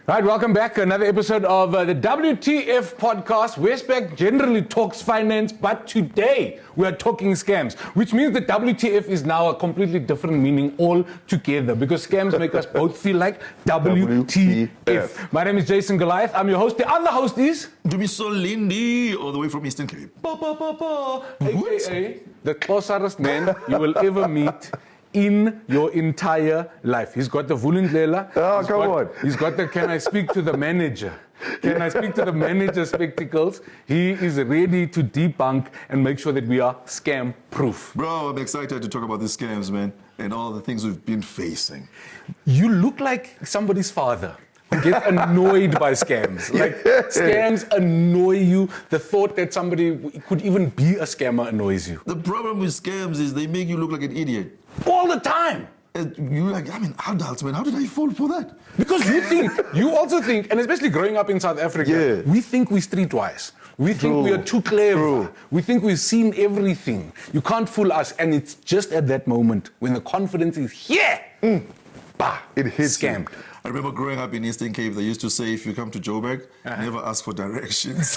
Right, welcome back. Another episode of the WTF podcast. WesBank generally talks finance, but today we are talking scams, which means that WTF is now a completely different meaning altogether because scams make us both feel like WTF. My name is Jason Goliath. I'm your host. The other host is Ndumiso Lindi, all the way from Eastern Cape. AKA the closest man you will ever meet in your entire life. He's got the Vulindlela. Oh, come on. He's got the can I speak to the manager? Can I speak to the manager spectacles? He is ready to debunk and make sure that we are scam proof. Bro, I'm excited to talk about these scams, man, and all the things we've been facing. You look like somebody's father who gets annoyed by scams. Like, scams annoy you. The thought that somebody could even be a scammer annoys you. The problem with scams is they make you look like an idiot. All the time. You're like, adults, man, how did I fall for that? Because you also think, and especially growing up in South Africa, we think we're streetwise. We think we are too clever. We think we've seen everything. You can't fool us. And it's just at that moment when the confidence is here, bah, it hits scammed. You. I remember growing up in Eastern Cape, they used to say, if you come to Joburg, never ask for directions.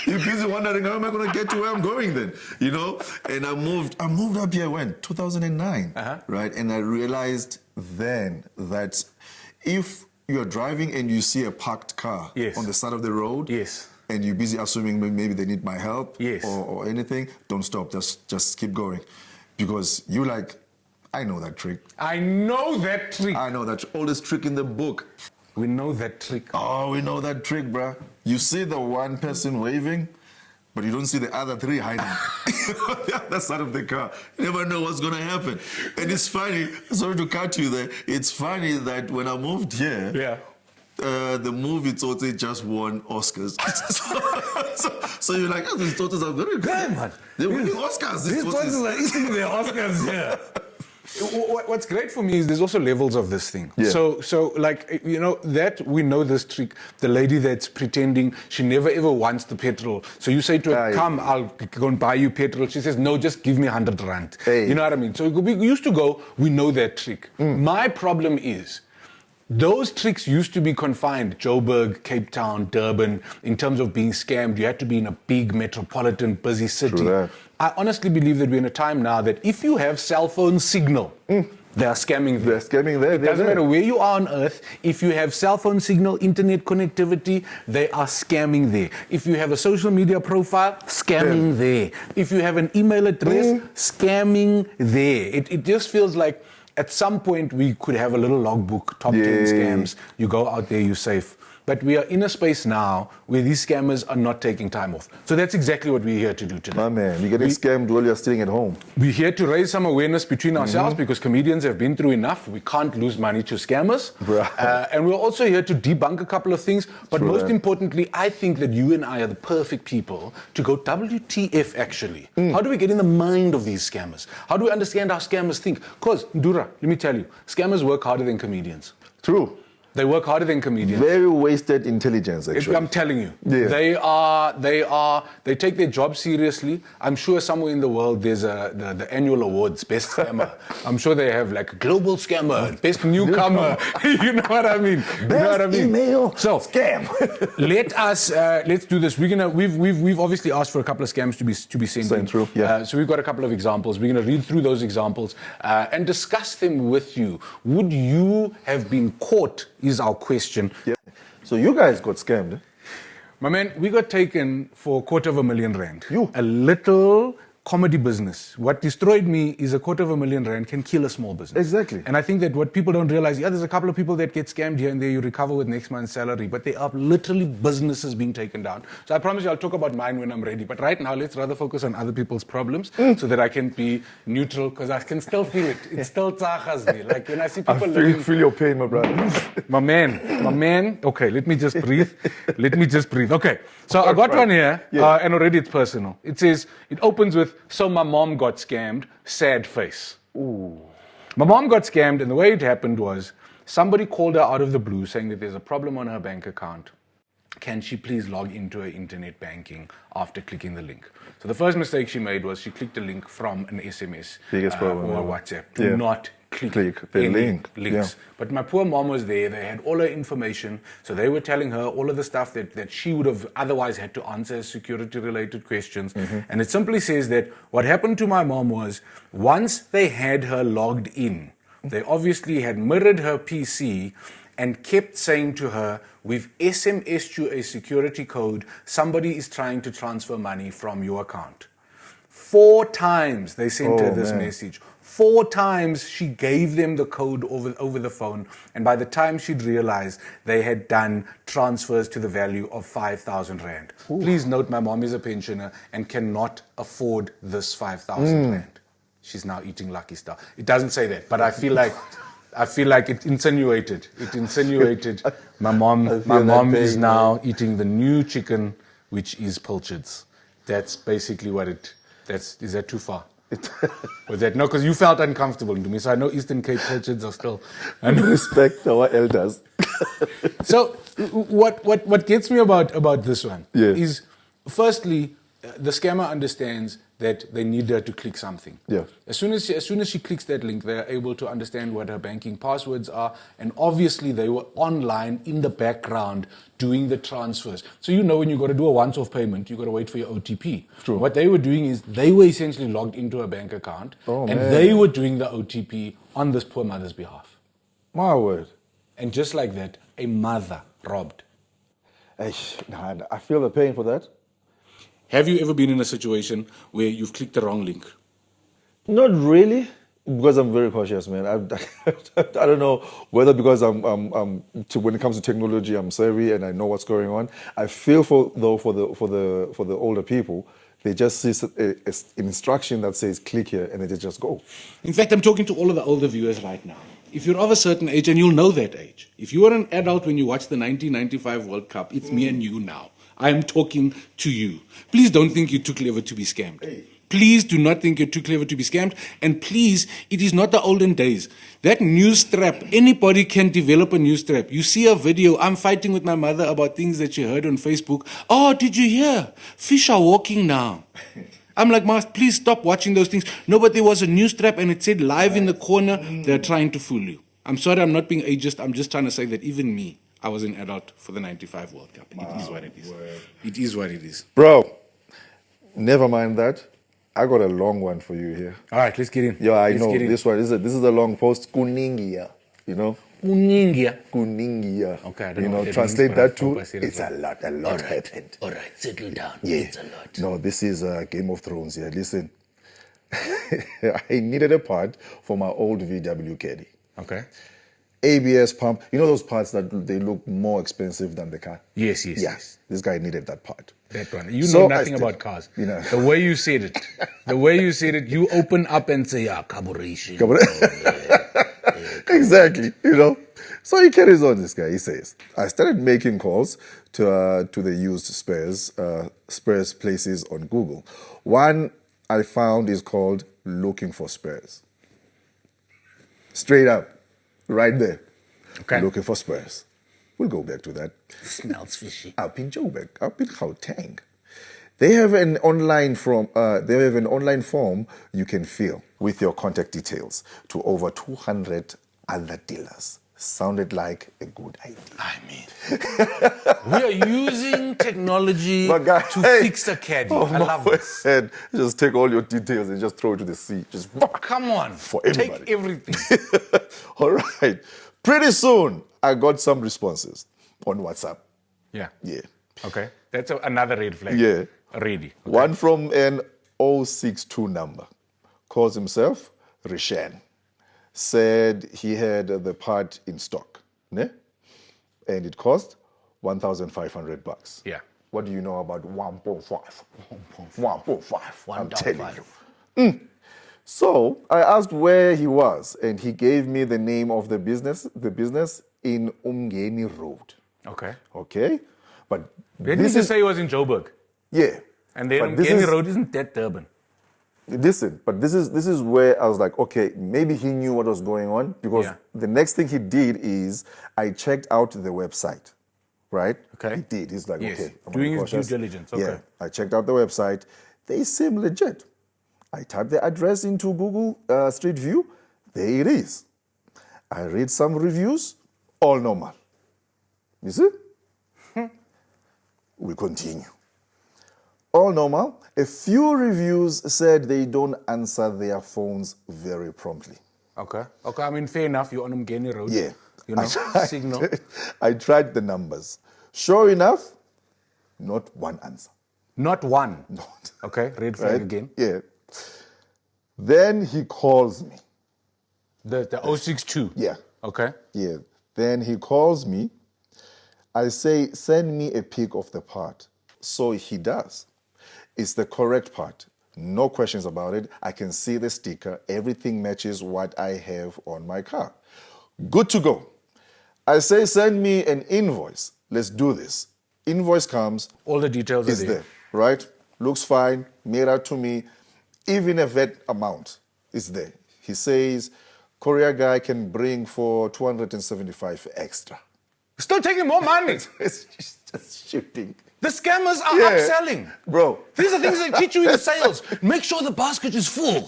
You're busy wondering, how am I going to get to where I'm going then? You know? And I moved up here when? 2009, right? And I realized then that if you're driving and you see a parked car on the side of the road, and you're busy assuming maybe they need my help or anything, don't stop, just keep going. Because you like, I know that trick. I know that trick. I know that oldest trick in the book. We know that trick. Oh, we know that trick, bruh. You see the one person waving, but you don't see the other three hiding on the other side of the car. You never know what's going to happen. And it's funny, sorry to cut you there, it's funny that when I moved here, the movie Tsote just won Oscars. so you're like, these Tsotes are very good, man. They're winning Oscars. These Tsotes are eating their Oscars here. What's great for me is there's also levels of this thing. So like, you know, that we know this trick. The lady that's pretending she never ever wants the petrol. So you say to her, come, I'll go and buy you petrol. She says, no, just give me 100 rand. You know what I mean? So we used to go, we know that trick. My problem is, those tricks used to be confined, Joburg, Cape Town, Durban, in terms of being scammed. You had to be in a big metropolitan, busy city. I honestly believe that we're in a time now that if you have cell phone signal, they are scamming there. They're scamming there. It doesn't matter where you are on earth. If you have cell phone signal, internet connectivity, they are scamming there. If you have a social media profile, scamming there. If you have an email address, scamming there. It just feels like at some point, we could have a little logbook, top 10 scams. You go out there, you're safe. But we are in a space now where these scammers are not taking time off. So that's exactly what we're here to do today. My man, you're getting scammed while you're sitting at home. We're here to raise some awareness between ourselves because comedians have been through enough. We can't lose money to scammers. And we're also here to debunk a couple of things. But most importantly, I think that you and I are the perfect people to go WTF actually. How do we get in the mind of these scammers? How do we understand how scammers think? Because, Ndura, let me tell you, scammers work harder than comedians. True. They work harder than comedians. Very wasted intelligence, actually. I'm telling you. They take their job seriously. I'm sure somewhere in the world there's the annual awards, best scammer. I'm sure they have like global scammer, best newcomer. You know what I mean? Best email scam. Let's do this. We've obviously asked for a couple of scams to be sent in. True. So we've got a couple of examples. We're going to read through those examples and discuss them with you. Would you have been caught? Is our question. So you guys got scammed. Eh? My man, we got taken for 250,000 rand. A little comedy business. What destroyed me is 250,000 rand can kill a small business. Exactly. And I think that what people don't realize, there's a couple of people that get scammed here and there, you recover with next month's salary, but there are literally businesses being taken down. So I promise you I'll talk about mine when I'm ready. But right now, let's rather focus on other people's problems so that I can be neutral, because I can still feel it. It still tzagas me. Like when I see people feel your pain, my brother. My man. Okay, let me just breathe. Okay, so I got one here, and already it's personal. It says, it opens with, so my mom got scammed, sad face. Ooh. My mom got scammed, and the way it happened was somebody called her out of the blue saying that there's a problem on her bank account. Can she please log into her internet banking after clicking the link? So the first mistake she made was she clicked a link from an SMS Biggest problem or WhatsApp. Do not click the link. links. Yeah. But my poor mom was there. They had all her information. So they were telling her all of the stuff that she would have otherwise had to answer as security-related questions. And it simply says that what happened to my mom was once they had her logged in, they obviously had mirrored her PC and kept saying to her, we've SMS'd you a security code. Somebody is trying to transfer money from your account. 4 times they sent her this message. 4 times she gave them the code over the phone. And by the time she'd realized, they had done transfers to the value of 5,000 Rand. Please note, my mom is a pensioner and cannot afford this 5,000 Rand. She's now eating Lucky Star. It doesn't say that, but I feel like it insinuated. It insinuated my mom is now eating the new chicken, which is pilchards. That's basically what is that too far? Was that no? Because you felt uncomfortable to me. So I know Eastern Cape pilchards are still. And respect our elders. So what gets me about this one is, firstly, the scammer understands that they need her to click something. Yeah. As soon as she clicks that link, they are able to understand what her banking passwords are, and obviously they were online in the background doing the transfers. So when you got to do a once-off payment, you got to wait for your OTP. True. What they were doing is they were essentially logged into a bank account, they were doing the OTP on this poor mother's behalf. My word. And just like that, a mother robbed. I feel the pain for that. Have you ever been in a situation where you've clicked the wrong link? Not really, because I'm very cautious, man. I don't know whether because when it comes to technology, I'm savvy and I know what's going on. I feel for the older people, they just see an instruction that says click here and they just go. In fact, I'm talking to all of the older viewers right now. If you're of a certain age, and you'll know that age, if you were an adult when you watched the 1995 World Cup, it's me and you now. I'm talking to you. Please don't think you're too clever to be scammed. Please do not think you're too clever to be scammed. And please, it is not the olden days. That news trap, anybody can develop a news trap. You see a video, I'm fighting with my mother about things that she heard on Facebook. Oh, did you hear? Fish are walking now. I'm like, Ma, please stop watching those things. No, but there was a news trap and it said live in the corner, they're trying to fool you. I'm sorry, I'm not being ageist. I'm just trying to say that even me, I was an adult for the 95 World Cup. It is what it is. It is what it is. Bro, never mind that. I got a long one for you here. All right, let's get in. Yeah, I know. This one. This is a long post. Kuningia. You know? Kuningia. Okay, I don't know. Translate that to, it's a lot. A lot happened. All right, settle down. Yeah. It's a lot. No, this is Game of Thrones here. Listen. I needed a part for my old VW caddy. Okay. ABS pump, those parts that they look more expensive than the car? Yes. This guy needed that part. That one. You know nothing about cars. The way you said it, you open up and say, carburation. Exactly, So he carries on, this guy. He says, I started making calls to the used spares places on Google. One I found is called Looking for Spares. Straight up. Right there. Okay. Looking for spares. We'll go back to that. Smells fishy. Up in Joburg, up in Gauteng. They have an online form you can fill with your contact details to over 200 other dealers. Sounded like a good idea. I mean, we are using technology to fix a caddy. I love this. Just take all your details and just throw it to the sea. Just come on, for everybody. Take everything. All right. Pretty soon, I got some responses on WhatsApp. Yeah. Yeah. Okay. That's another red flag. Yeah. Already. Okay. One from an 062 number. Calls himself Rishan. Said he had the part in stock, ne? And it cost 1,500 bucks. Yeah. What do you know about 1.5? 1.5. I'm telling you. So I asked where he was, and he gave me the name of the business in Umgeni Road. Okay? But didn't he just say he was in Joburg? Yeah. And then Umgeni Road isn't that Durban. Listen, but this is where I was like, okay, maybe he knew what was going on, because the next thing he did is I checked out the website, right? Okay. He did. He's like, okay. I'm doing his due diligence. Okay. Yeah. I checked out the website. They seem legit. I typed the address into Google Street View. There it is. I read some reviews, all normal. You see? We continue. All normal. A few reviews said they don't answer their phones very promptly. Okay. I mean, fair enough. You're on Mgeni Road. Yeah. You know, signal. I tried the numbers. Sure enough, not one answer. Not one. Not. Okay, red flag Right? again. Yeah. Then he calls me. The 062. Yeah. Okay. Yeah. Then he calls me. I say, send me a pic of the part. So he does. It's the correct part. No questions about it. I can see the sticker. Everything matches what I have on my car. Good to go. I say, send me an invoice. Let's do this. Invoice comes. All the details Is are there. there, right? Looks fine. Made out to me. Even a VAT amount is there. He says, courier guy can bring for 275 extra. Still taking more money. It's just shooting. The scammers are Yeah. upselling. Bro. These are things they teach you in sales. Make sure the basket is full.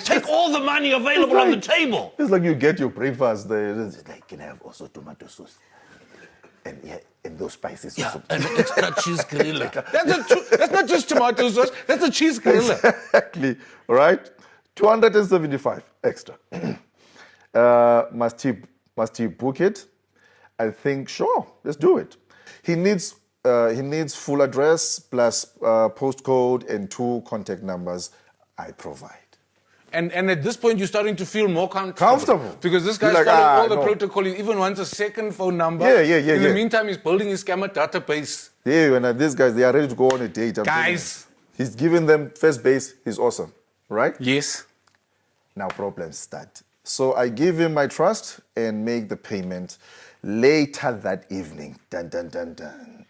Take all the money available on the table. It's like you get your breakfast there. It's like, can I have also tomato sauce? And those spices also. And extra cheese griller. That's not just tomato sauce. That's a cheese griller. Exactly. All right? 275 extra. Must he book it? I think, sure, let's do it. He needs full address plus postcode and 2 contact numbers. I provide. And at this point, you're starting to feel more comfortable. Because this guy's You're like, following all the no. protocol. He even wants a second phone number. Yeah. In the meantime, he's building his scammer database. Yeah, and these guys, they are ready to go on a date. I'm telling you. Guys. He's giving them first base. He's awesome, right? Yes. Now problems start. So I give him my trust and make the payment later that evening. Dun, dun, dun, dun.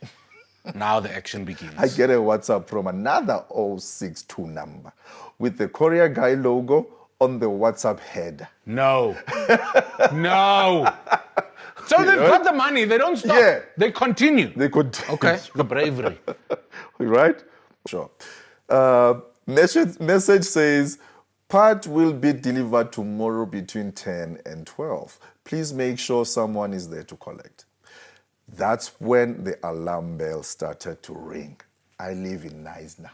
Now the action begins. I get a WhatsApp from another 062 number with the courier guy logo on the WhatsApp head. No. No. So they've got the money. They don't stop. Yeah. They continue. They could. Okay. The bravery. Right? Sure. Message says, part will be delivered tomorrow between 10 and 12. Please make sure someone is there to collect. That's when the alarm bell started to ring. I live in Knysna.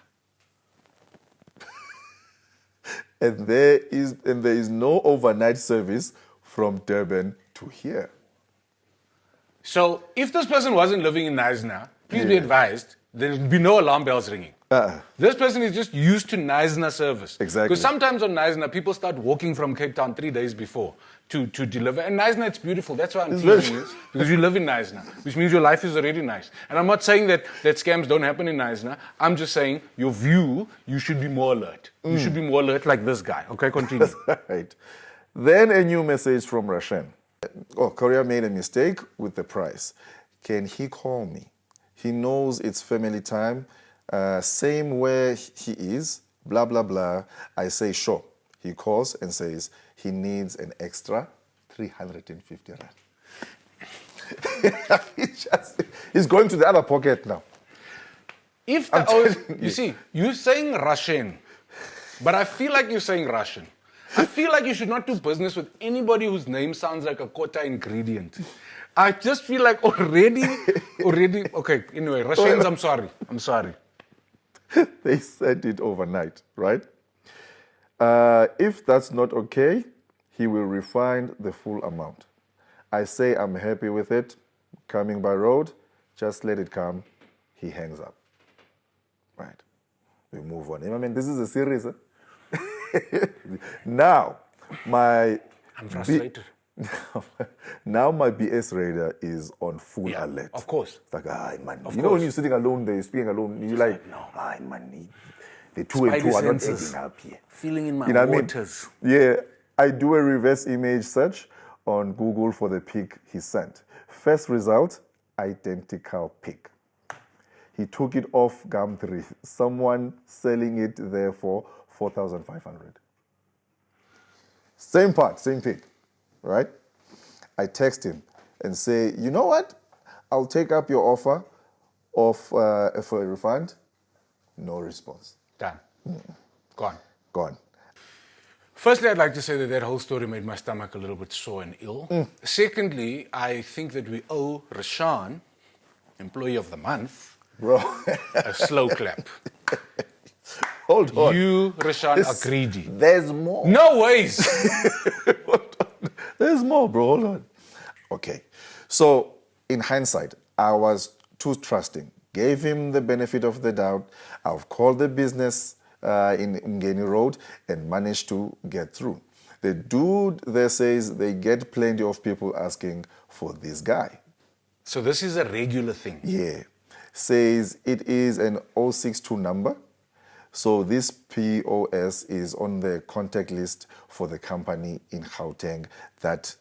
and there is no overnight service from Durban to here. So if this person wasn't living in Knysna, please be advised, there'd be no alarm bells ringing. This person is just used to Knysna service. Exactly. Because sometimes on Knysna, people start walking from Cape Town 3 days before to deliver. And Knysna, it's beautiful. That's why I'm teasing you. Because you live in Knysna, which means your life is already nice. And I'm not saying that scams don't happen in Knysna. I'm just saying your view, you should be more alert. You should be more alert like this guy. Okay, continue. Right. Then a new message from Rashen. Oh, courier made a mistake with the price. Can he call me? He knows it's family time. Same where he is, blah, blah, blah. I say, sure. He calls and says he needs an extra 350 rand. He's going to the other pocket now. You see, you're saying Russian, but I feel like you're saying Russian. I feel like you should not do business with anybody whose name sounds like a quota ingredient. I just feel like already, okay, anyway, Russians, I'm sorry. They sent it overnight, right? If that's not okay, he will refund the full amount. I say I'm happy with it, coming by road, just let it come. He hangs up. Right. We move on. I mean, this is a series. Huh? Now, I'm frustrated. Now my BS radar is on full alert. Of course. It's like, man. You know when you're sitting alone there, you're speaking alone, you're like, no, man. The two and two are not adding up here. Feeling in my I waters. mean? Yeah, I do a reverse image search on Google for the pic he sent. First result, identical pic. He took it off Gumtree. Someone selling it there for 4,500. Same part, same pic, right? I text him and say, you know what? I'll take up your offer for a refund. No response. Done. Gone. Gone. Firstly, I'd like to say that that whole story made my stomach a little bit sore and ill. Secondly, I think that we owe Rashan, Employee of the Month, Bro, a slow clap. hold on. You, Rashan, are greedy. There's more. No ways! There's more, bro. Hold on. Okay. So, in hindsight, I was too trusting. Gave him the benefit of the doubt. I've called the business in Ngeni Road and managed to get through. The dude there says they get plenty of people asking for this guy. So this is a regular thing. Yeah. Says it is an 062 number. So this POS is on the contact list for the company in Gauteng that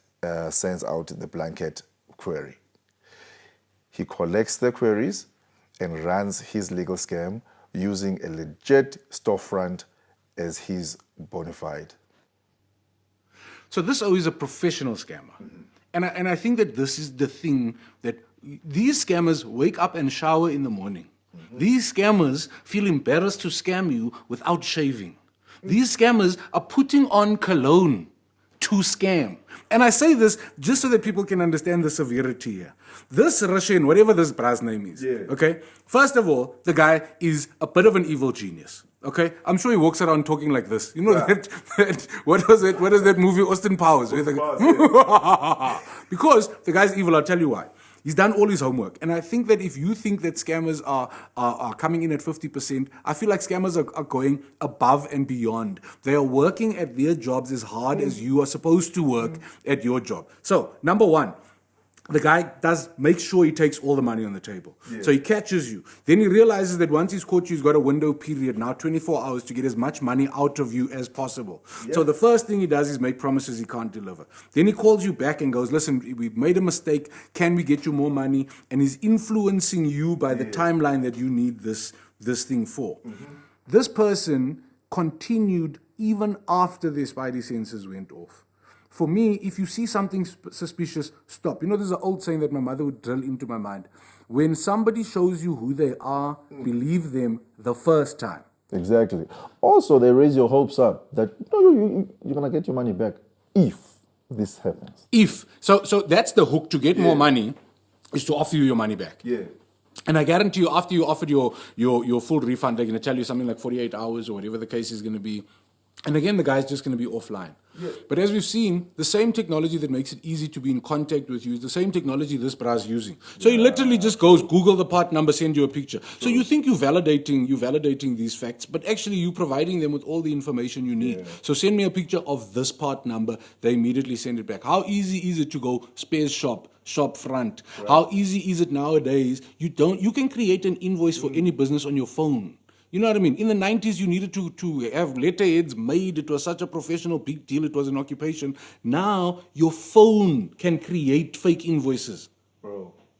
sends out the blanket query. He collects the queries and runs his legal scam using a legit storefront as his bona fide. So this is a professional scammer. And I think that this is the thing that these scammers wake up and shower in the morning. These scammers feel embarrassed to scam you without shaving. These scammers are putting on cologne to scam. And I say this just so that people can understand the severity here. This Russian, whatever this bra's name is, okay? First of all, the guy is a bit of an evil genius. Okay, I'm sure he walks around talking like this. You know that what was it? What is that movie, Austin Powers? Because the guy's evil. I'll tell you why. He's done all his homework, and I think that if you think that scammers are coming in at 50%, I feel like scammers are going above and beyond. They are working at their jobs as hard as you are supposed to work at your job. So, number one. The guy does make sure he takes all the money on the table. So he catches you. Then he realizes that once he's caught you, he's got a window period, now 24 hours, to get as much money out of you as possible. So the first thing he does is make promises he can't deliver. Then he calls you back and goes, listen, we've made a mistake. Can we get you more money? And he's influencing you by the timeline that you need this thing for. This person continued even after the spidey senses went off. For me, if you see something suspicious, stop. You know, there's an old saying that my mother would drill into my mind. When somebody shows you who they are, believe them the first time. Exactly. Also, they raise your hopes up that you're going to get your money back if this happens. If. So that's the hook. To get more money is to offer you your money back. And I guarantee you, after you offered your full refund, they're going to tell you something like 48 hours or whatever the case is going to be. And again, the guy's just going to be offline. But as we've seen, the same technology that makes it easy to be in contact with you is the same technology this bra's using. So he literally just goes, Google the part number, send you a picture. So you think you're validating these facts, but actually you're providing them with all the information you need. So send me a picture of this part number. They immediately send it back. How easy is it to go spares shop front? How easy is it nowadays? You can create an invoice for any business on your phone. You know what I mean? In the 90s, you needed to have letterheads made. It was such a professional, big deal. It was an occupation. Now, your phone can create fake invoices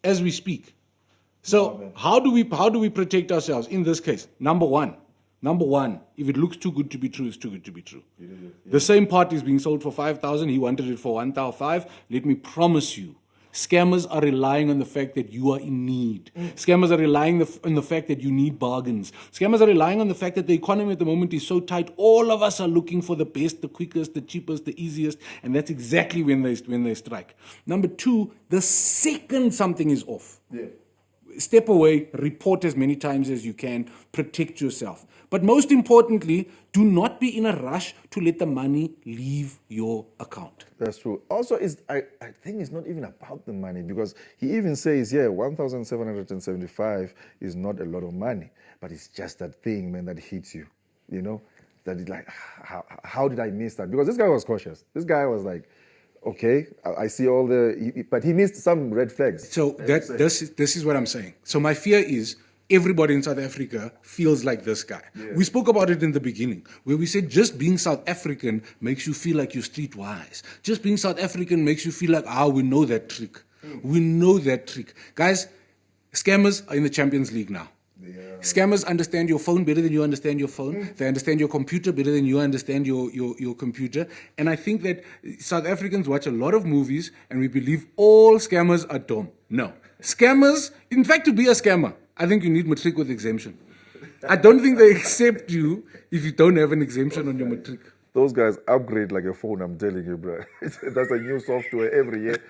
as we speak. So how do we protect ourselves in this case? Number one, if it looks too good to be true, it's too good to be true. The same part is being sold for 5,000. He wanted it for 1,500. Let me promise you, scammers are relying on the fact that you are in need. Scammers are relying on the fact that you need bargains. Scammers are relying on the fact that the economy at the moment is so tight. All of us are looking for the best, the quickest, the cheapest, the easiest, and that's exactly when they strike. Number two, the second something is off, step away, report as many times as you can, protect yourself. But most importantly, do not be in a rush to let the money leave your account. That's true. Also, I think it's not even about the money, because he even says, 1,775 is not a lot of money, but it's just that thing, man, that hits you, you know? That is like, how did I miss that? Because this guy was cautious. This guy was like, okay, I see all but he missed some red flags. So this is what I'm saying. So my fear is, everybody in South Africa feels like this guy. We spoke about it in the beginning, where we said just being South African makes you feel like you're streetwise. Just being South African makes you feel like, we know that trick. We know that trick. Guys, scammers are in the Champions League now. Scammers understand your phone better than you understand your phone. They understand your computer better than you understand your computer. And I think that South Africans watch a lot of movies and we believe all scammers are dumb. No. Scammers, in fact, to be a scammer, I think you need matric with exemption. I don't think they accept you if you don't have an exemption on your matric. those guys upgrade like a phone, I'm telling you, bro. That's a new software every year.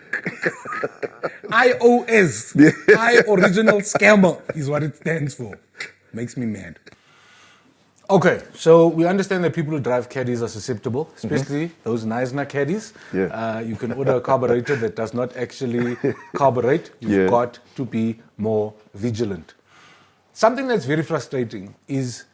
iOS, I original scammer is what it stands for. Makes me mad. Okay, so we understand that people who drive caddies are susceptible, especially those Neisner caddies. Yeah. You can order a carburetor that does not actually carburate. You've got to be more vigilant. Something that's very frustrating is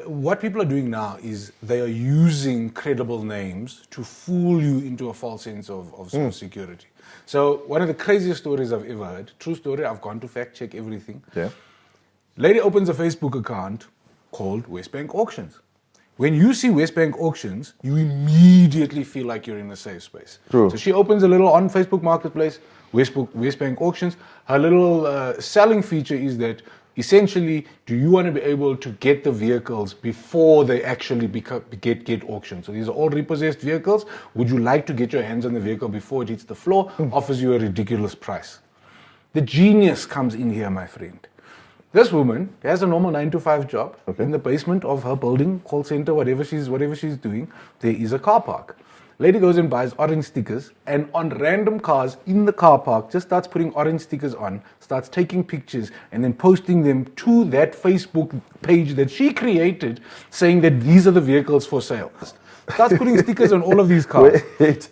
what people are doing now is they are using credible names to fool you into a false sense of security. So one of the craziest stories I've ever heard, true story, I've gone to fact check everything. Yeah. Lady opens a Facebook account called WesBank Auctions. When you see WesBank Auctions, you immediately feel like you're in a safe space. True. So she opens a little on Facebook Marketplace, WesBank Auctions. Her little selling feature is that essentially, do you want to be able to get the vehicles before they actually get auctioned? So these are all repossessed vehicles. Would you like to get your hands on the vehicle before it hits the floor? Offers you a ridiculous price. The genius comes in here, my friend. This woman has a normal 9-to-5 job in the basement of her building, call center, whatever she's doing. There is a car park. Lady goes and buys orange stickers, and on random cars in the car park, just starts putting orange stickers on, starts taking pictures, and then posting them to that Facebook page that she created, saying that these are the vehicles for sale. Starts putting stickers on all of these cars. Wait.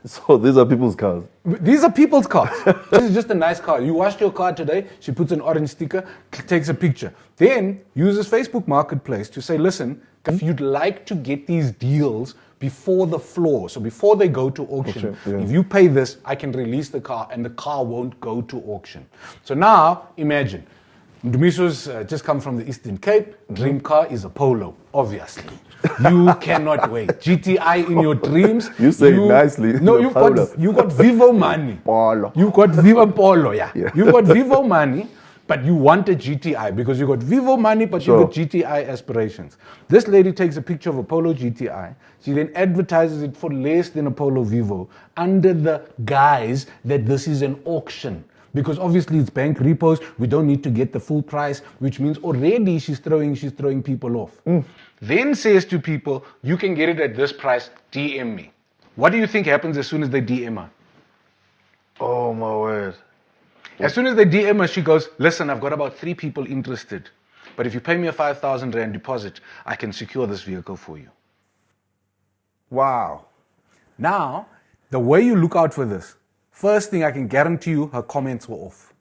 So these are people's cars? These are people's cars. This is just a nice car. You washed your car today, she puts an orange sticker, takes a picture. Then uses Facebook Marketplace to say, listen, if you'd like to get these deals before the floor, so before they go to auction, if you pay this, I can release the car and the car won't go to auction. So now, imagine, Ndumiso's just come from the Eastern Cape. Dream car is a Polo, obviously. You cannot wait. GTI in your dreams. You say nicely. No, you got Vivo money. Polo. You got Vivo Polo, yeah. You got Vivo money, but you want a GTI because you got Vivo money, but you got GTI aspirations. This lady takes a picture of a Polo GTI. She then advertises it for less than a Polo Vivo under the guise that this is an auction. Because obviously it's bank repos, we don't need to get the full price, which means already she's throwing people off. Then says to people, you can get it at this price, DM me. What do you think happens as soon as they DM her? Oh my word. As soon as they DM her, she goes, listen, I've got about 3 people interested, but if you pay me a 5,000 Rand deposit, I can secure this vehicle for you. Wow. Now, the way you look out for this, first thing I can guarantee you, her comments were off.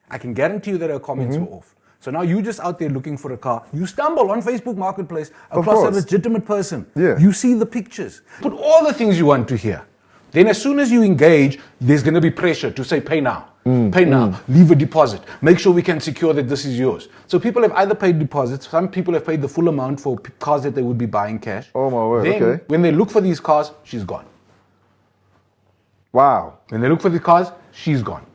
I can guarantee you that her comments were off. So now you're just out there looking for a car. You stumble on Facebook Marketplace across a legitimate person. Yeah. You see the pictures. Put all the things you want to hear. Then as soon as you engage, there's going to be pressure to say, pay now. Pay now. Leave a deposit. Make sure we can secure that this is yours. So people have either paid deposits. Some people have paid the full amount for cars that they would be buying cash. Oh my word, then, when they look for these cars, she's gone. Wow. When they look for the cars, she's gone.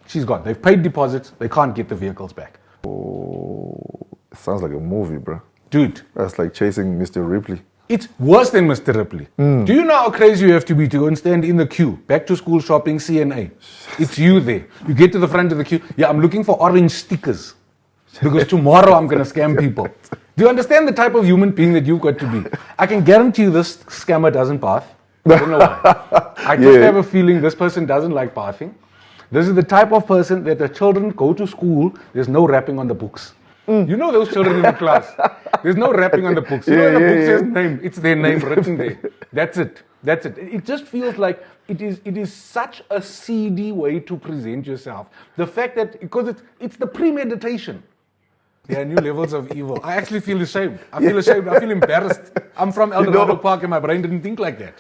She's gone. They've paid deposits. They can't get the vehicles back. Oh, it sounds like a movie, bro. Dude. That's like chasing Mr. Ripley. It's worse than Mr. Ripley. Do you know how crazy you have to be to go and stand in the queue? Back to school shopping, CNA. It's you there. You get to the front of the queue. Yeah, I'm looking for orange stickers. Because tomorrow I'm going to scam people. Do you understand the type of human being that you've got to be? I can guarantee you this scammer doesn't bath. I don't know why. I just have a feeling this person doesn't like bathing. This is the type of person that the children go to school, there's no rapping on the books. You know those children in the class. There's no rapping on the books. You know the book says name. It's their name written there. That's it. That's it. It just feels like it is such a seedy way to present yourself. The fact that, because it's the premeditation. There are new levels of evil. I actually feel ashamed. I feel ashamed. I feel embarrassed. I'm from Eldorado Park and my brain didn't think like that.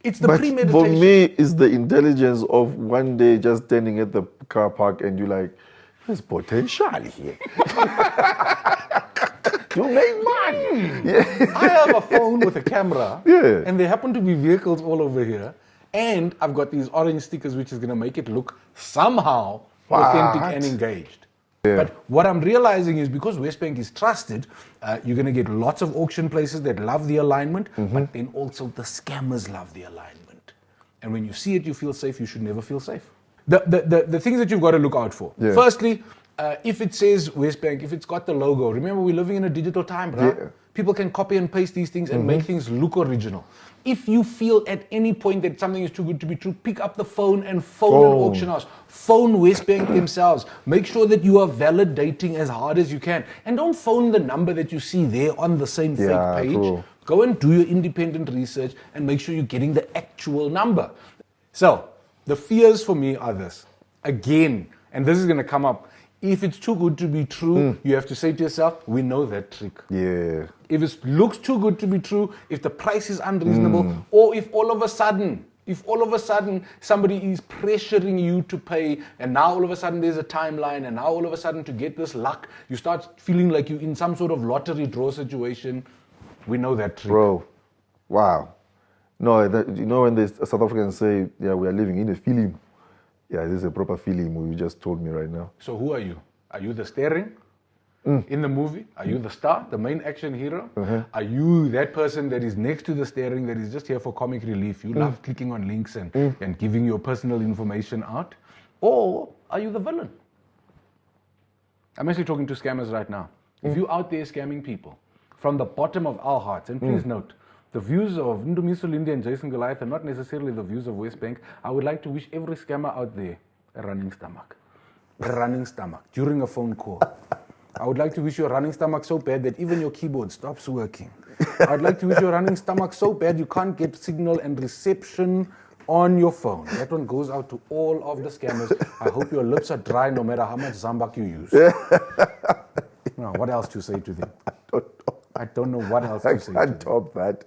It's the premeditation. For me, it's the intelligence of one day just standing at the car park and you're like, there's potential here. You make money. I have a phone with a camera, and there happen to be vehicles all over here, and I've got these orange stickers which is going to make it look somehow authentic and engaged. But what I'm realizing is because WesBank is trusted, you're going to get lots of auction places that love the alignment, but then also the scammers love the alignment. And when you see it, you feel safe. You should never feel safe. The things that you've got to look out for. Firstly, if it says WesBank, if it's got the logo, remember we're living in a digital time, bro. people can copy and paste these things and make things look original. If you feel at any point that something is too good to be true, pick up the phone and phone an auction house. Phone WesBank themselves. Make sure that you are validating as hard as you can. And don't phone the number that you see there on the same fake page. True. Go and do your independent research and make sure you're getting the actual number. So, the fears for me are this. Again, and this is going to come up. If it's too good to be true, you have to say to yourself, we know that trick. Yeah. If it looks too good to be true, if the price is unreasonable, or if all of a sudden somebody is pressuring you to pay, and now all of a sudden there's a timeline, and now all of a sudden to get this luck, you start feeling like you're in some sort of lottery draw situation, we know that trick. Bro, wow. No, when the South Africans say, yeah, we are living in a film. Yeah, this is a proper film you just told me right now. So who are you? Are you the steering in the movie? Are you the star, the main action hero? Are you that person that is next to the steering that is just here for comic relief? You love clicking on links and giving your personal information out? Or are you the villain? I'm actually talking to scammers right now. If you're out there scamming people, from the bottom of our hearts, and please note, the views of Ndumiso Lindi and Jason Goliath are not necessarily the views of WesBank. I would like to wish every scammer out there a running stomach. A running stomach during a phone call. I would like to wish you a running stomach so bad that even your keyboard stops working. I would like to wish you a running stomach so bad you can't get signal and reception on your phone. That one goes out to all of the scammers. I hope your lips are dry no matter how much Zambak you use. Now, what else to say to them? I don't know what else to say. I can't top that.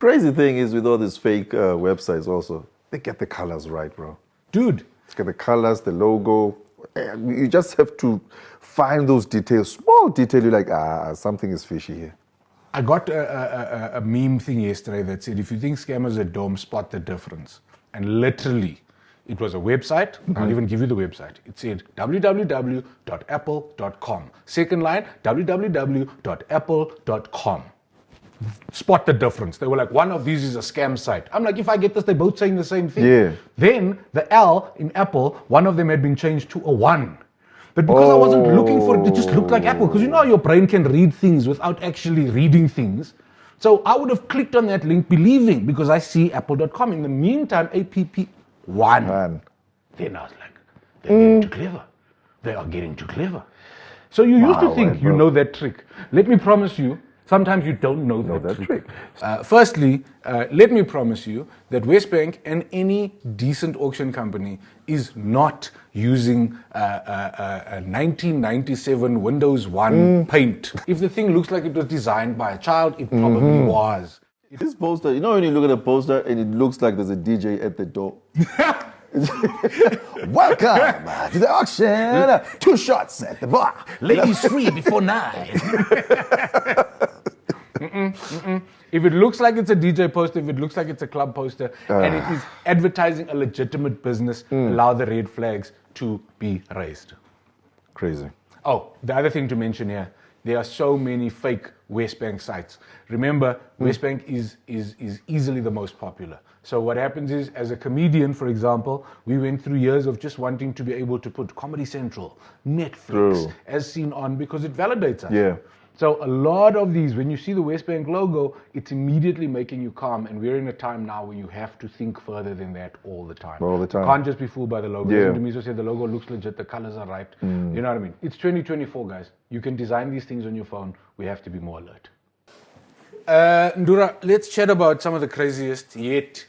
Crazy thing is with all these fake websites also, they get the colors right, bro. Dude. They get the colors, the logo. You just have to find those details, small detail. You're like, something is fishy here. I got a meme thing yesterday that said, if you think scammers are dumb, spot the difference. And literally, it was a website. I'll even give you the website. It said www.apple.com. Second line, www.apple.com. Spot the difference. They were like, one of these is a scam site. I'm like, if I get this, they're both saying the same thing. Yeah. Then the L in Apple, one of them had been changed to a 1. But because I wasn't looking for it, it just looked like Apple. Because you know how your brain can read things without actually reading things. So I would have clicked on that link believing, because I see apple.com. In the meantime, APP1. Then I was like, they're getting too clever. They are getting too clever. So you used to think you know that trick. Let me promise you, sometimes you don't know that trick. Firstly, let me promise you that WesBank and any decent auction company is not using a 1997 Windows 1 paint. If the thing looks like it was designed by a child, it probably was. This poster, you know when you look at a poster and it looks like there's a DJ at the door? Welcome to the auction. 2 shots at the bar. Ladies free before 9. If it looks like it's a DJ poster, if it looks like it's a club poster, and it is advertising a legitimate business, allow the red flags to be raised. Crazy. Oh, the other thing to mention here, there are so many fake WesBank sites. Remember, WesBank is easily the most popular. So what happens is, as a comedian, for example, we went through years of just wanting to be able to put Comedy Central, Netflix, as seen on, because it validates us. Yeah. So a lot of these, when you see the WesBank logo, it's immediately making you calm. And we're in a time now where you have to think further than that all the time. All the time. You can't just be fooled by the logo. Yeah. As Ndumiso said, the logo looks legit, the colors are right. You know what I mean? It's 2024, guys. You can design these things on your phone. We have to be more alert. Ndura, let's chat about some of the craziest yet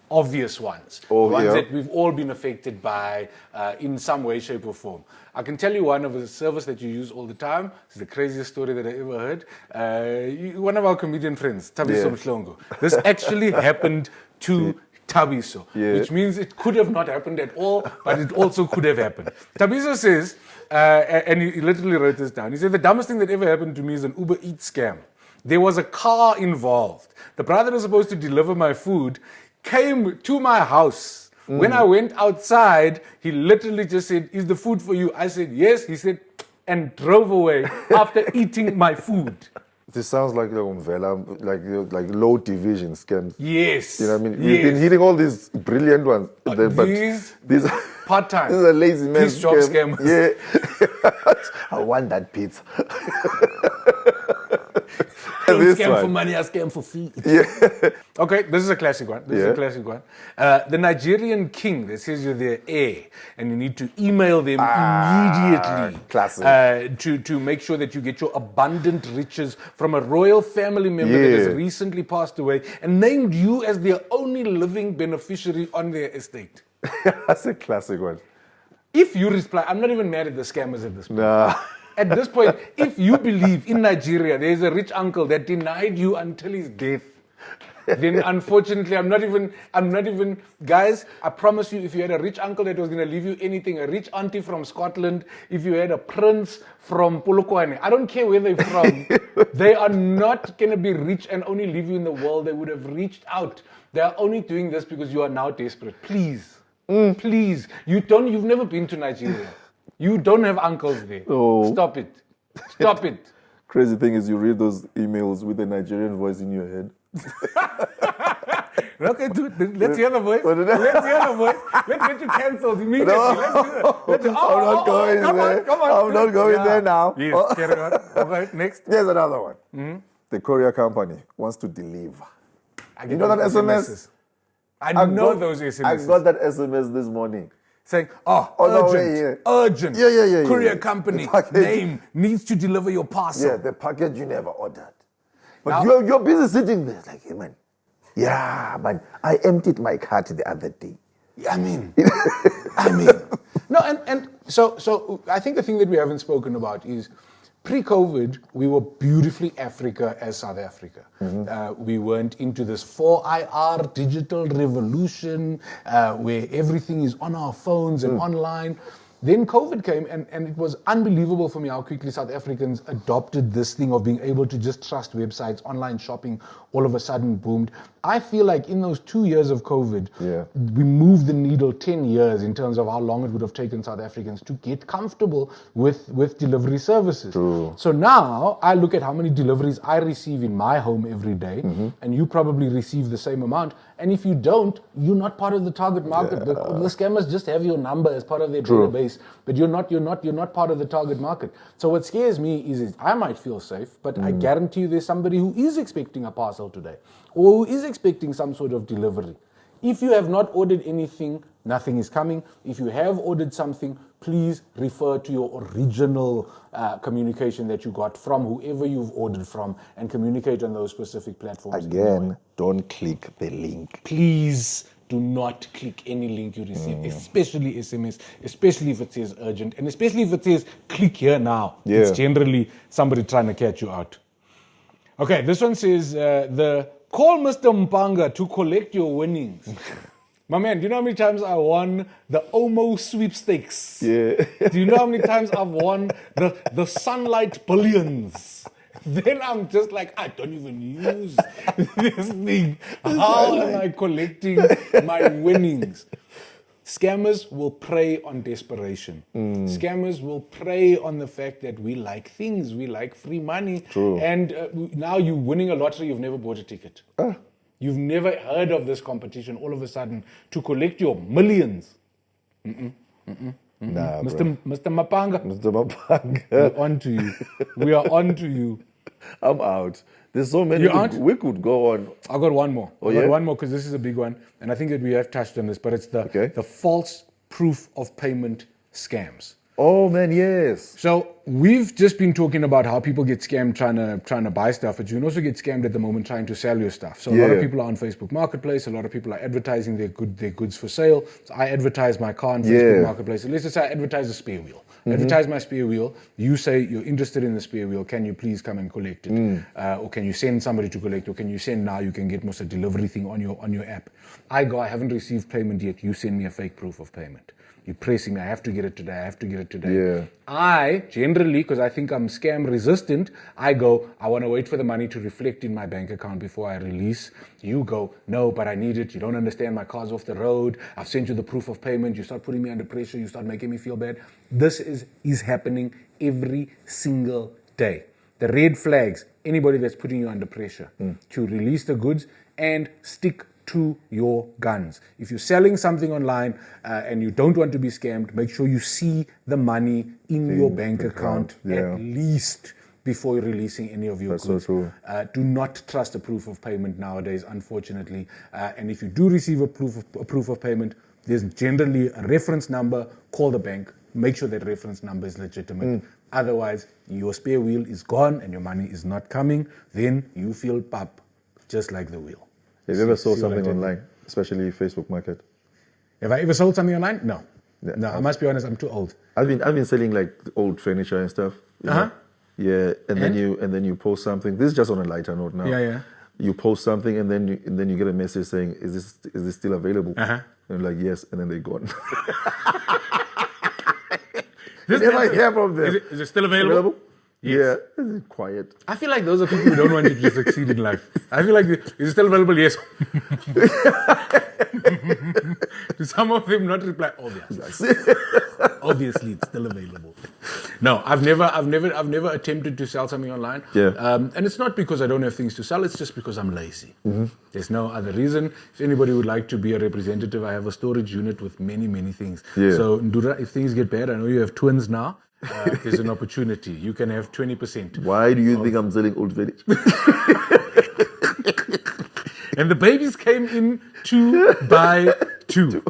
obvious ones. Ones that we've all been affected by in some way, shape, or form. I can tell you one of a service that you use all the time. It's the craziest story that I ever heard. One of our comedian friends, Thabiso Mhlongo. This actually happened to Thabiso, which means it could have not happened at all, but it also could have happened. Thabiso says, and he literally wrote this down, he said, the dumbest thing that ever happened to me is an Uber Eats scam. There was a car involved. The brother was supposed to deliver my food, came to my house. When I went outside, he literally just said, is the food for you? I said, yes. He said, and drove away after eating my food. This sounds like like low division scams. Yes. You know what I mean? We've been hitting all these brilliant ones. These are part-time. This is a lazy man These job scammers. Yeah. I want that pizza. Don't This scam one. for money, I scam for food. Yeah. Okay, this is a classic one. This is a classic one. The Nigerian king that says you're their heir and you need to email them immediately classic. to make sure that you get your abundant riches from a royal family member that has Yeah. recently passed away and named you as their only living beneficiary on their estate. That's a classic one. If you reply, I'm not even mad at the scammers at this point. Nah. At this point, if you believe in Nigeria there is a rich uncle that denied you until his death, then unfortunately I'm not even guys, I promise you, if you had a rich uncle that was going to leave you anything, a rich auntie from Scotland, if you had a prince from Polokwane, I don't care where they're from, they are not going to be rich and only leave you in the world. They would have reached out. They are only doing this because you are now desperate. Please, please, you've never been to Nigeria. You don't have uncles there. Oh. Stop it. Stop it. Crazy thing is you read those emails with a Nigerian voice in your head. Okay, dude, let's hear the voice. Let's hear the voice. Let's get you cancelled immediately. No. Let's do that. I'm not going there. Come on. I'm not going there now. Yes, carry on. Okay, next. Here's another one. The courier company wants to deliver. I You know that SMS? SMSs. I know those I SMSs. got that SMS this morning. Saying, no, urgent, urgent. Yeah. Courier company, package. name, needs to deliver your parcel. Yeah, the package you never ordered. But Now- you're busy sitting there like, hey, man. Yeah, man. I emptied my cart the other day. I mean. No, and so I think the thing that we haven't spoken about is pre-COVID, we were beautifully Africa as South Africa. We went into this 4IR digital revolution where everything is on our phones and online. Then COVID came and it was unbelievable for me how quickly South Africans adopted this thing of being able to just trust websites, online shopping, all of a sudden boomed. I feel like in those 2 years of COVID, we moved the needle 10 years in terms of how long it would have taken South Africans to get comfortable with delivery services. True. So now I look at how many deliveries I receive in my home every day, and you probably receive the same amount. And if you don't, you're not part of the target market. The scammers just have your number as part of their database, but you're not part of the target market. So what scares me is I might feel safe, but I guarantee you there's somebody who is expecting a parcel today, or who is expecting some sort of delivery. If you have not ordered anything, nothing is coming. If you have ordered something, please refer to your original communication that you got from whoever you've ordered from and communicate on those specific platforms. Again, don't click the link. Please do not click any link you receive, especially SMS, especially if it says urgent, and especially if it says click here now. Yeah. It's generally somebody trying to catch you out. Okay, this one says call Mr. Mpanga to collect your winnings. My man, do you know how many times I won the Omo sweepstakes? Yeah. Do you know how many times I've won the Sunlight Billions? Then I'm just like, I don't even use this thing. How am I collecting my winnings? Scammers will prey on desperation. Scammers will prey on the fact that we like things, we like free money. True. And now you're winning a lottery, you've never bought a ticket. You've never heard of this competition all of a sudden to collect your millions. Nah, Mr. Mapanga, Mr. Mapanga. we're on to you. We are on to you. I'm out. There's so many. You out? We could go on. I got one more. Oh, I got yeah? one more because this is a big one. And I think that we have touched on this, but it's the false proof of payment scams. Oh man, yes. So we've just been talking about how people get scammed trying to buy stuff, but you can also get scammed at the moment trying to sell your stuff. So a lot of people are on Facebook Marketplace. A lot of people are advertising their goods for sale. So I advertise my car on Facebook Marketplace. So let's just say I advertise a spare wheel. Advertise my spare wheel. You say you're interested in the spare wheel. Can you please come and collect it? Or can you send somebody to collect? Or can you send now? You can get most a delivery thing on your app. I haven't received payment yet. You send me a fake proof of payment. You're pressing me, I have to get it today. Yeah. I generally, because I think I'm scam resistant, I want to wait for the money to reflect in my bank account before I release. You go, no, but I need it. You don't understand, my car's off the road. I've sent you the proof of payment. You start putting me under pressure. You start making me feel bad. This is happening every single day. The red flags, anybody that's putting you under pressure to release the goods and stick to your guns. If you're selling something online and you don't want to be scammed, make sure you see the money in your bank account at least before releasing any of your goods. So true. Do not trust a proof of payment nowadays, unfortunately. And if you do receive a proof of payment, there's generally a reference number. Call the bank. Make sure that reference number is legitimate. Otherwise, your spare wheel is gone and your money is not coming. Then you feel pap, just like the wheel. Have you ever sold something online, especially Facebook Market? Have I ever sold something online? No. No, I must be honest, I'm too old. I've been selling like old furniture and stuff. You know? Yeah, and then you post something. This is just on a lighter note now. Yeah. You post something and then you get a message saying, "Is this still available?" And you're like, "Yes," and then they're gone. Never hear from them. Is it still available? Yes. Yeah, it's quiet. I feel like those are people who don't want you to succeed in life. I feel like, is it still available? Yes. Do some of them not reply? Obviously. Obviously, it's still available. No, I've never attempted to sell something online. Yeah. And it's not because I don't have things to sell. It's just because I'm lazy. There's no other reason. If anybody would like to be a representative, I have a storage unit with many, many things. Yeah. So, Ndura, if things get bad, I know you have twins now. There's an opportunity. You can have 20%. Why do you think I'm selling old furniture? And the babies came in 2 by 2.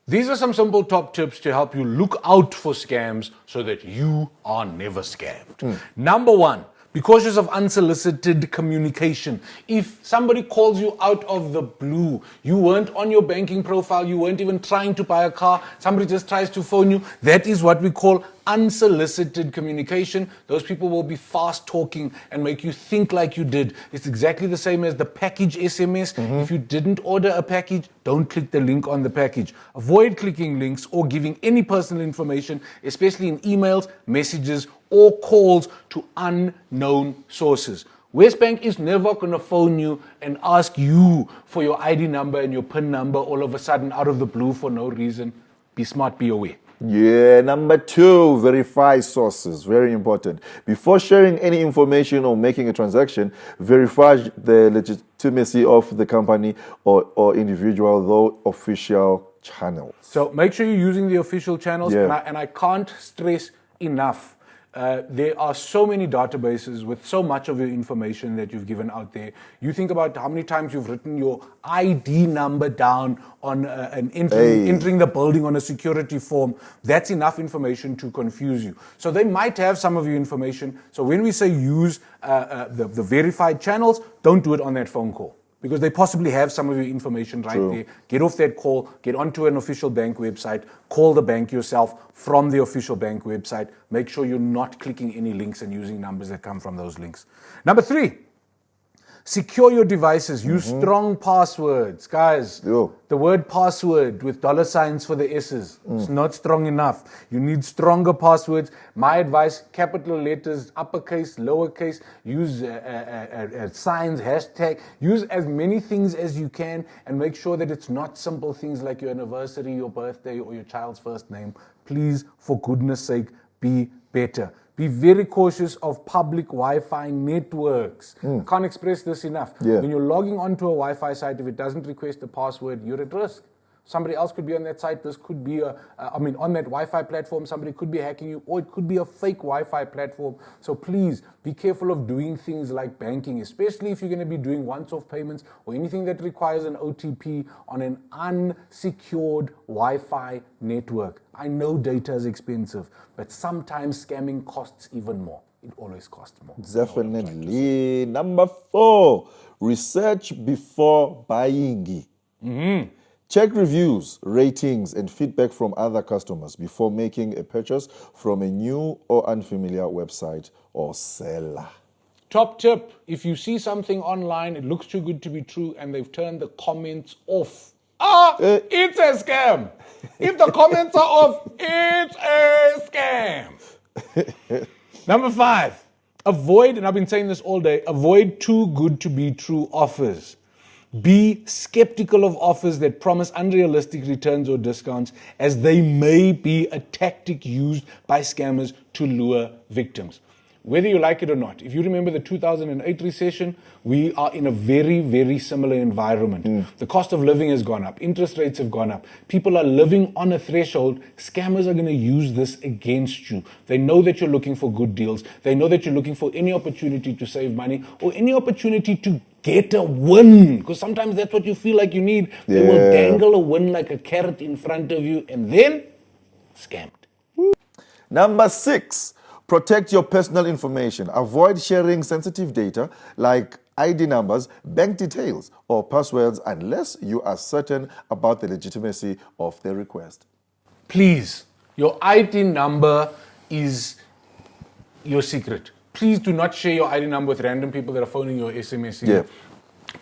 These are some simple top tips to help you look out for scams so that you are never scammed. Number 1, be cautious of unsolicited communication. If somebody calls you out of the blue, you weren't on your banking profile, you weren't even trying to buy a car, somebody just tries to phone you, that is what we call unsolicited communication. Those people will be fast talking and make you think like you did. It's exactly the same as the package SMS. If you didn't order a package, don't click the link on the package. Avoid clicking links or giving any personal information, especially in emails, messages, or calls to unknown sources. WesBank is never going to phone you and ask you for your ID number and your PIN number all of a sudden out of the blue for no reason. Be smart, be aware. Yeah, number 2, verify sources. Very important. Before sharing any information or making a transaction, verify the legitimacy of the company or individual, though official channels. So make sure you're using the official channels. Yeah. And I can't stress enough. There are so many databases with so much of your information that you've given out there. You think about how many times you've written your ID number down on entering the building on a security form. That's enough information to confuse you. So they might have some of your information. So when we say use the verified channels, don't do it on that phone call, because they possibly have some of your information right there. Get off that call, get onto an official bank website, call the bank yourself from the official bank website. Make sure you're not clicking any links and using numbers that come from those links. Number 3, secure your devices. Use strong passwords. Guys, the word password with $ for the S's, it's not strong enough. You need stronger passwords. My advice, capital letters, uppercase, lowercase, use signs, hashtag, use as many things as you can, and make sure that it's not simple things like your anniversary, your birthday, or your child's first name. Please, for goodness sake, be better. Be very cautious of public Wi-Fi networks. I can't express this enough. When you're logging onto a Wi-Fi site, if it doesn't request a password, you're at risk. Somebody else could be on that site. This could be on that Wi-Fi platform, somebody could be hacking you, or it could be a fake Wi-Fi platform. So please be careful of doing things like banking, especially if you're going to be doing once-off payments or anything that requires an OTP on an unsecured Wi-Fi network. I know data is expensive, but sometimes scamming costs even more. It always costs more. Definitely. Number 4, research before buying. Check reviews, ratings, and feedback from other customers before making a purchase from a new or unfamiliar website or seller. Top tip, if you see something online, it looks too good to be true, and they've turned the comments off. It's a scam. If the comments are off, it's a scam. Number 5, avoid, and I've been saying this all day, avoid too good to be true offers. Be skeptical of offers that promise unrealistic returns or discounts, as they may be a tactic used by scammers to lure victims. whether you like it or not, if you remember the 2008 recession, we are in a very, very similar environment. The cost of living has gone up. Interest rates have gone up. People are living on a threshold. Scammers are going to use this against you. They know that you're looking for good deals. They know that you're looking for any opportunity to save money or any opportunity to get a win. Because sometimes that's what you feel like you need. They will dangle a win like a carrot in front of you and then scammed. Number 6, protect your personal information. Avoid sharing sensitive data like ID numbers, bank details, or passwords unless you are certain about the legitimacy of the request. Please, your ID number is your secret. Please do not share your ID number with random people that are phoning you or SMSing you.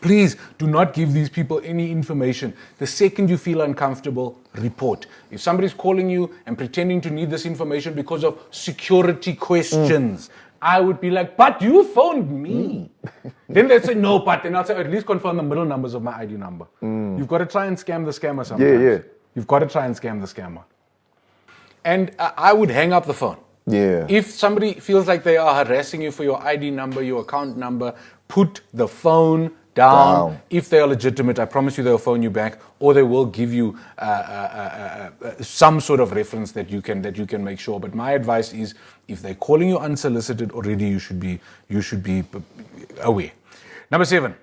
Please do not give these people any information. The second you feel uncomfortable, report. If somebody's calling you and pretending to need this information because of security questions, I would be like, but you phoned me. Then they'd say, no, but then I'll say, at least confirm the middle numbers of my ID number. You've got to try and scam the scammer sometimes. You've got to try and scam the scammer. And I would hang up the phone. If somebody feels like they are harassing you for your ID number, your account number, put the phone down. If they are legitimate, I promise you they'll phone you back, or they will give you some sort of reference that you can make sure. But my advice is, if they're calling you unsolicited already, you should be aware. Number 7,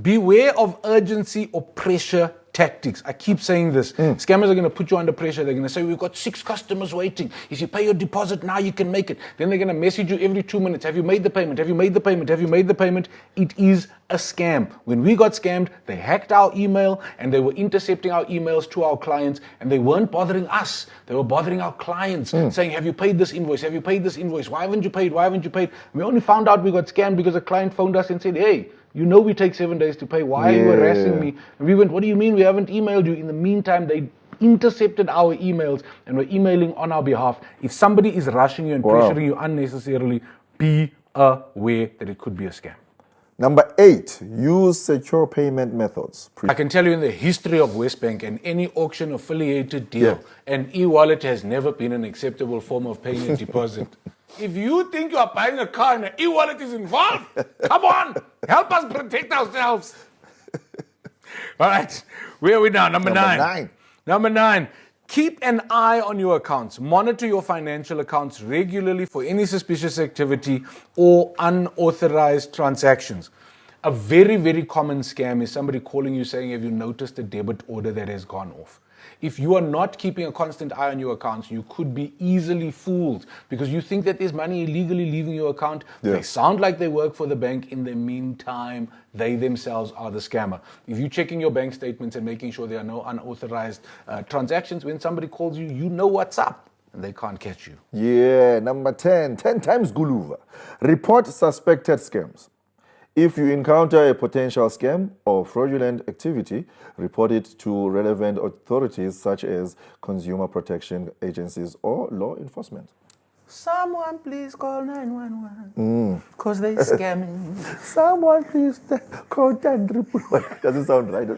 beware of urgency or pressure tactics. I keep saying this. Scammers are going to put you under pressure. They're going to say, we've got 6 customers waiting. If you pay your deposit now, you can make it. Then they're going to message you every 2 minutes. Have you made the payment? Have you made the payment? Have you made the payment? It is a scam. When we got scammed, they hacked our email and they were intercepting our emails to our clients, and they weren't bothering us. They were bothering our clients, saying, have you paid this invoice? Have you paid this invoice? Why haven't you paid? Why haven't you paid? We only found out we got scammed because a client phoned us and said, hey, you know we take 7 days to pay. Why are you harassing me? And we went, what do you mean we haven't emailed you? In the meantime, they intercepted our emails and were emailing on our behalf. If somebody is rushing you and pressuring you unnecessarily, be aware that it could be a scam. Number 8, use secure payment methods. I can tell you in the history of WesBank and any auction affiliated deal, an e-wallet has never been an acceptable form of paying a deposit. If you think you are buying a car and an e-wallet is involved, come on, help us protect ourselves. All right, where are we now? Number 9. Number 9, keep an eye on your accounts. Monitor your financial accounts regularly for any suspicious activity or unauthorized transactions. A very, very common scam is somebody calling you saying, have you noticed a debit order that has gone off? If you are not keeping a constant eye on your accounts, you could be easily fooled because you think that there's money illegally leaving your account. They sound like they work for the bank. In the meantime, they themselves are the scammer. If you're checking your bank statements and making sure there are no unauthorized transactions, when somebody calls you, you know what's up and they can't catch you. Number 10 times Guluva. Report suspected scams. If you encounter a potential scam or fraudulent activity, report it to relevant authorities such as consumer protection agencies or law enforcement. Someone please call 911 because they're scamming. Someone please call 10-111. Doesn't sound right.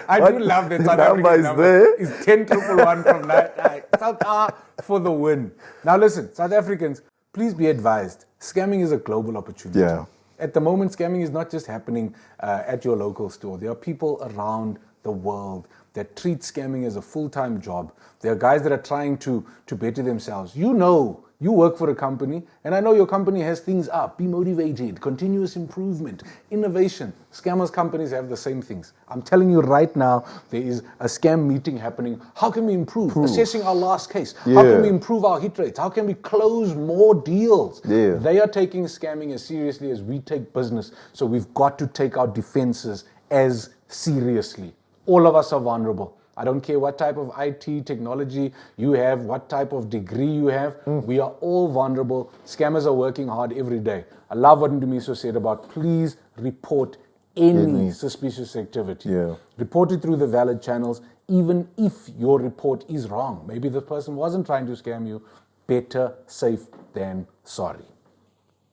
I do love that South African number is 10-111 from South for the win. Now listen, South Africans, please be advised, scamming is a global opportunity. At the moment, scamming is not just happening at your local store. There are people around the world that treat scamming as a full-time job. There are guys that are trying to better themselves. You know, you work for a company, and I know your company has things up. Be motivated, continuous improvement, innovation. Scammers companies have the same things. I'm telling you right now, there is a scam meeting happening. How can we improve? Assessing our last case. How can we improve our hit rates? How can we close more deals? They are taking scamming as seriously as we take business. So we've got to take our defenses as seriously. All of us are vulnerable. I don't care what type of IT technology you have, what type of degree you have. We are all vulnerable. Scammers are working hard every day. I love what Ndumiso said about please report any suspicious activity. Report it through the valid channels, even if your report is wrong. Maybe the person wasn't trying to scam you. Better safe than sorry.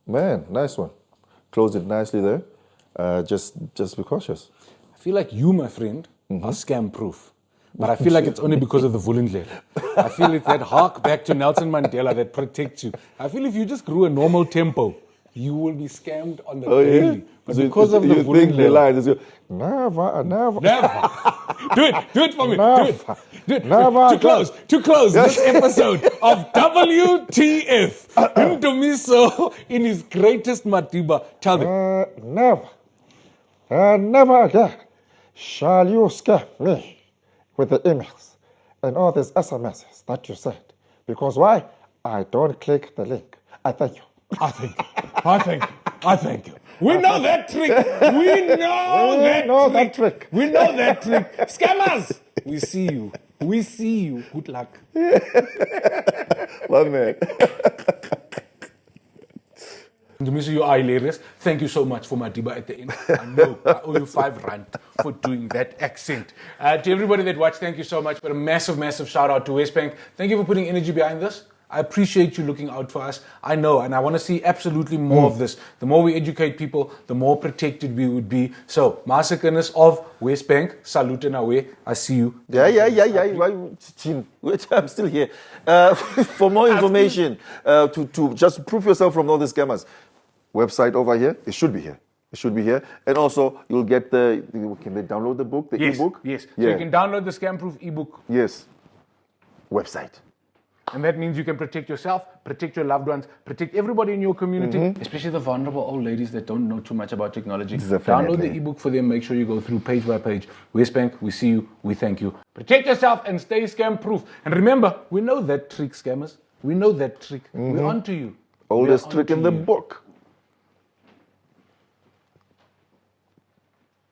Man, nice one. Closed it nicely there. Just be cautious. I feel like you, my friend, are scam-proof. but I feel like it's only because of the Vulindlela. I feel it's that hark back to Nelson Mandela that protects you. I feel if you just grew a normal tempo, you will be scammed on the daily. But because of the you think the Vulindlela. line is never. Never. Do it for me. Never. Do it. Never. To close this episode of WTF. Ndumiso in his greatest Madiba. Tell them. Never again shall you scare me with the emails and all these SMSs that you sent. Because why? I don't click the link. I thank you. I thank you. We know that trick. We know that trick. We know that trick. Scammers. We see you. Good luck. My man. Ndumiso, you are hilarious. Thank you so much for Madiba at the end. I know I owe you 5 rand for doing that accent. To everybody that watched, thank you so much. But a massive, massive shout out to WesBank. Thank you for putting energy behind this. I appreciate you looking out for us. I know, and I want to see absolutely more of this. The more we educate people, the more protected we would be. So, Masakanus of WesBank, salute and away. I see you. Yeah. Wait, I'm still here. For more information, to just prove yourself from all these scammers, website over here. It should be here. And also, you'll get can they download the book, the ebook? Yes. So you can download the Scamproof ebook. Yes. Website. And that means you can protect yourself, protect your loved ones, protect everybody in your community, especially the vulnerable old ladies that don't know too much about technology. Definitely. Download the ebook for them. Make sure you go through page by page. WesBank, we see you. We thank you. Protect yourself and stay scam proof. And remember, we know that trick, scammers. We know that trick. We're on to you. Oldest trick in the book.